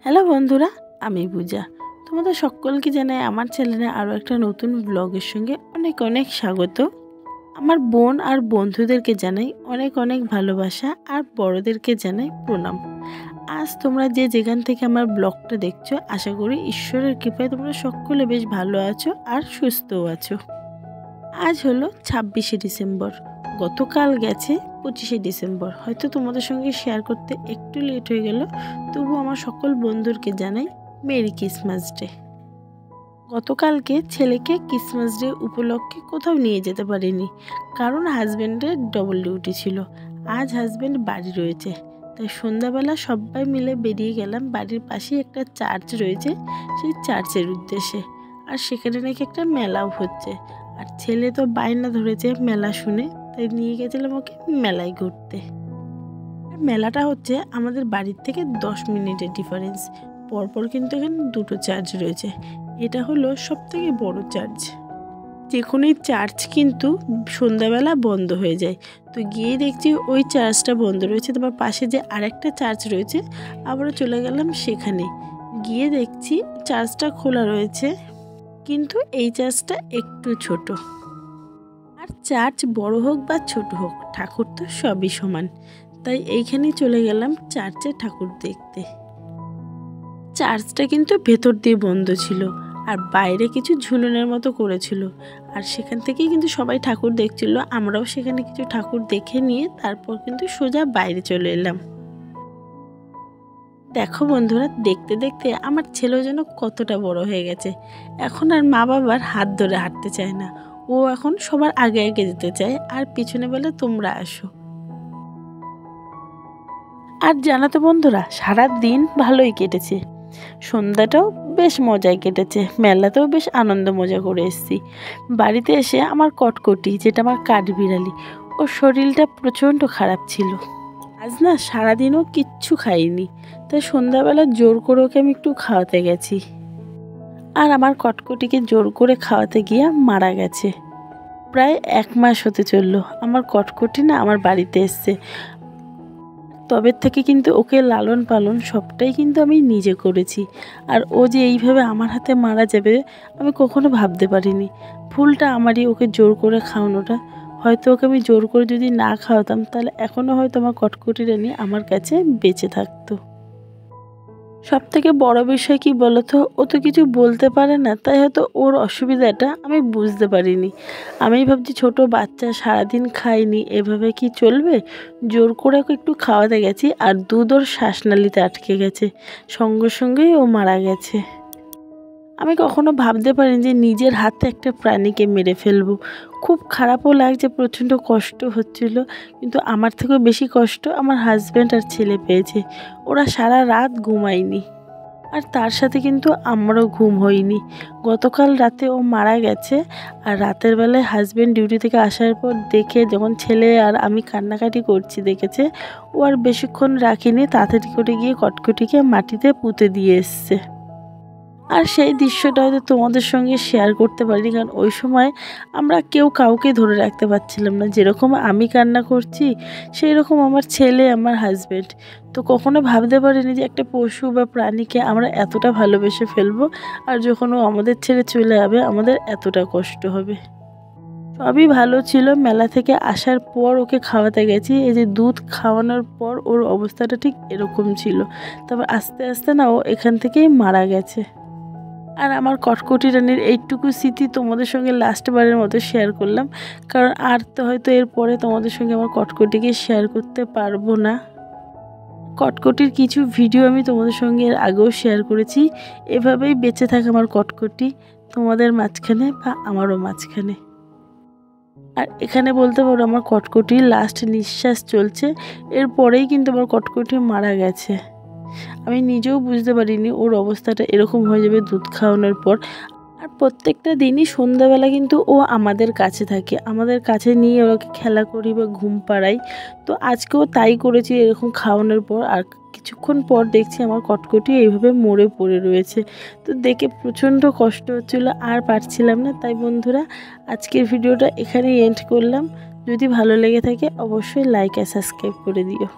Hello বন্ধুরা, আমি পূজা। তোমাদের সকলকে জানাই আমার চ্যানেলে আরও একটা নতুন ব্লগের সঙ্গে অনেক অনেক স্বাগত। আমার বোন আর বন্ধুদেরকে জানাই অনেক অনেক ভালোবাসা আর বড়দেরকে জানাই প্রণাম। আজ তোমরা যে যেখান থেকে আমার ব্লগটা দেখছো, আশা করি ঈশ্বরের কৃপায় তোমরা সকলে বেশ ভালো আছো আর সুস্থও আছো। আজ হলো 26শে ডিসেম্বর, গতকাল গেছে 25শে ডিসেম্বর। হয়তো তোমাদের সঙ্গে শেয়ার করতে একটু লেট হয়ে গেল, তবু আমার সকল বন্ধুদেরকে জানাই মেরি ক্রিসমাস ডে। গতকালকে ছেলেকে ক্রিসমাস ডে উপলক্ষে কোথাও নিয়ে যেতে পারিনি, কারণ হাজব্যান্ডের ডবল ডিউটি ছিল। আজ হাজব্যান্ড বাড়ি রয়েছে, তাই সন্ধ্যাবেলা সবাই মিলে বেরিয়ে গেলাম। বাড়ির পাশেই একটা চার্চ রয়েছে, সেই চার্চের উদ্দেশ্যে। আর সেখানে নাকি একটা মেলাও হচ্ছে, আর ছেলে তো বায়না ধরেছে মেলা শুনে, তাই নিয়ে গেছিলাম ওকে মেলায় ঘুরতে। আর মেলাটা হচ্ছে আমাদের বাড়ির থেকে 10 মিনিটের ডিফারেন্স। পরপর কিন্তু এখানে দুটো চার্চ রয়েছে। এটা হলো সবথেকে বড় চার্চ। যে কোনো চার্চ কিন্তু সন্ধ্যাবেলা বন্ধ হয়ে যায়, তো গিয়ে দেখছি ওই চার্চটা বন্ধ রয়েছে। তারপর পাশে যে আরেকটা চার্চ রয়েছে, আবারও চলে গেলাম সেখানে। গিয়ে দেখছি চার্চটা খোলা রয়েছে, কিন্তু এই চার্চটা একটু ছোট। আর চার্চ বড় হোক বা ছোট হোক, ঠাকুর তো সবই সমান। তাই এইখানেই চলে গেলাম চার্চে ঠাকুর দেখতে। চার্চটা কিন্তু ভেতর দিয়ে বন্ধ ছিল, আর বাইরে কিছু ঝুলনের মতো করেছিল। আর সেখান থেকেই কিন্তু সবাই ঠাকুর দেখছিল। আমরাও সেখানে কিছু ঠাকুর দেখে নিয়ে তারপর কিন্তু সোজা বাইরে চলে এলাম। দেখো বন্ধুরা, দেখতে দেখতে আমার ছেলেও যেন কতটা বড় হয়ে গেছে। এখন আর মা বাবার হাত ধরে হাঁটতে চায় না, ও এখন সবার আগে আগে যেতে চায় আর পিছনে বলে তোমরা আসো। আর জানো তো বন্ধুরা, সারা দিন ভালোই কেটেছে। সন্ধ্যাটাও বেশ মজায় কেটেছে, মেলাতেও বেশ আনন্দ মজা করে এসেছি। বাড়িতে এসে আমার কটকটি, যেটা আমার কাঠবিড়ালি, ওর শরীরটা প্রচণ্ড খারাপ ছিল। আজ না সারাদিনও কিচ্ছু খাইনি, তাই সন্ধ্যাবেলা জোর করে ওকে আমি একটু খাওয়াতে গেছি। আর আমার কটকটিকে জোর করে খাওয়াতে গিয়ে মারা গেছে। প্রায় 1 মাস হতে চললো আমার কটকটি না আমার বাড়িতে এসছে। তবে থেকে কিন্তু ওকে লালন পালন সবটাই কিন্তু আমি নিজে করেছি। আর ও যে এইভাবে আমার হাতে মারা যাবে আমি কখনো ভাবতে পারিনি। ভুলটা আমারই, ওকে জোর করে খাওয়ানোটা। হয়তো ওকে আমি জোর করে যদি না খাওয়াতাম, তাহলে এখনও হয়তো আমার কটকটিটা নিয়ে আমার কাছে বেঁচে থাকতো। সব থেকে বড় বিষয় কি বলতো, ও তো কিছু বলতে পারে না, তাই হয়তো ওর অসুবিধাটা আমি বুঝতে পারিনি। আমি ভাবছি ছোট বাচ্চা সারাদিন খায়নি, এভাবে কি চলবে। জোর করে ওকে একটু খাওয়াতে গেছি, আর দুধ ওর শ্বাসনালীতে আটকে গেছে, সঙ্গে সঙ্গেই ও মারা গেছে। আমি কখনো ভাবতে পারিনি যে নিজের হাতে একটা প্রাণীকে মেরে ফেলবো। খুব খারাপও লাগছে, প্রচণ্ড কষ্ট হচ্ছিল, কিন্তু আমার থেকেও বেশি কষ্ট আমার হাজব্যান্ড আর ছেলে পেয়েছে। ওরা সারা রাত ঘুমায়নি, আর তার সাথে কিন্তু আমারও ঘুম হয়নি। গতকাল রাতে ও মারা গেছে, আর রাতের বেলায় হাজব্যান্ড ডিউটি থেকে আসার পর দেখে, যখন ছেলে আর আমি কান্নাকাটি করছি দেখেছে, ও আর বেশিক্ষণ রাখিনি, তাড়াতাড়ি করে গিয়ে কটকটিকে মাটিতে পুঁতে দিয়ে এসছে। আর সেই দৃশ্যটা হয়তো তোমাদের সঙ্গে শেয়ার করতে পারিনি, কারণ ওই সময় আমরা কেউ কাউকে ধরে রাখতে পারছিলাম না। যেরকম আমি কান্না করছি, সেই রকম আমার ছেলে, আমার হাজব্যান্ড। তো কখনো ভাবতে পারিনি যে একটা পশু বা প্রাণীকে আমরা এতটা ভালোবেসে ফেলবো, আর যখন ও আমাদের ছেড়ে চলে যাবে আমাদের এতটা কষ্ট হবে। সবই ভালো ছিল। মেলা থেকে আসার পর ওকে খাওয়াতে গেছি, এই যে দুধ খাওয়ানোর পর ওর অবস্থাটা ঠিক এরকম ছিল। তারপর আস্তে আস্তে না ও এখান থেকেই মারা গেছে। আর আমার কটকটি রানীর এইটুকু স্মৃতি তোমাদের সঙ্গে লাস্টবারের মতো শেয়ার করলাম, কারণ আর তো হয়তো এরপরে তোমাদের সঙ্গে আমার কটকটিকে শেয়ার করতে পারবো না। কটকটির কিছু ভিডিও আমি তোমাদের সঙ্গে এর আগেও শেয়ার করেছি। এভাবেই বেঁচে থাকে আমার কটকটি, তোমাদের মাঝখানে বা আমারও মাঝখানে। আর এখানে বলতে পারো আমার কটকটির লাস্ট নিঃশ্বাস চলছে, এরপরেই কিন্তু আমার কটকটি মারা গেছে। আমি নিজেও বুঝতে পারিনি ওর অবস্থাটা এরকম হয়ে যাবে দুধ খাওয়ানোর পর। আর প্রত্যেকটা দিনই সন্ধ্যাবেলা কিন্তু ও আমাদের কাছে থাকে, আমাদের কাছে নিয়ে ওকে খেলা করি বা ঘুম পাড়াই। তো আজকেও তাই করেছি এরকম খাওয়ানোর পর। আর কিছুক্ষণ পর দেখছি আমার কটকটি এইভাবে মরে পড়ে রয়েছে। তো দেখে প্রচণ্ড কষ্ট হচ্ছিলো, আর পারছিলাম না। তাই বন্ধুরা, আজকের ভিডিওটা এখানেই এন্ড করলাম। যদি ভালো লেগে থাকে অবশ্যই লাইক আর সাবস্ক্রাইব করে দিও।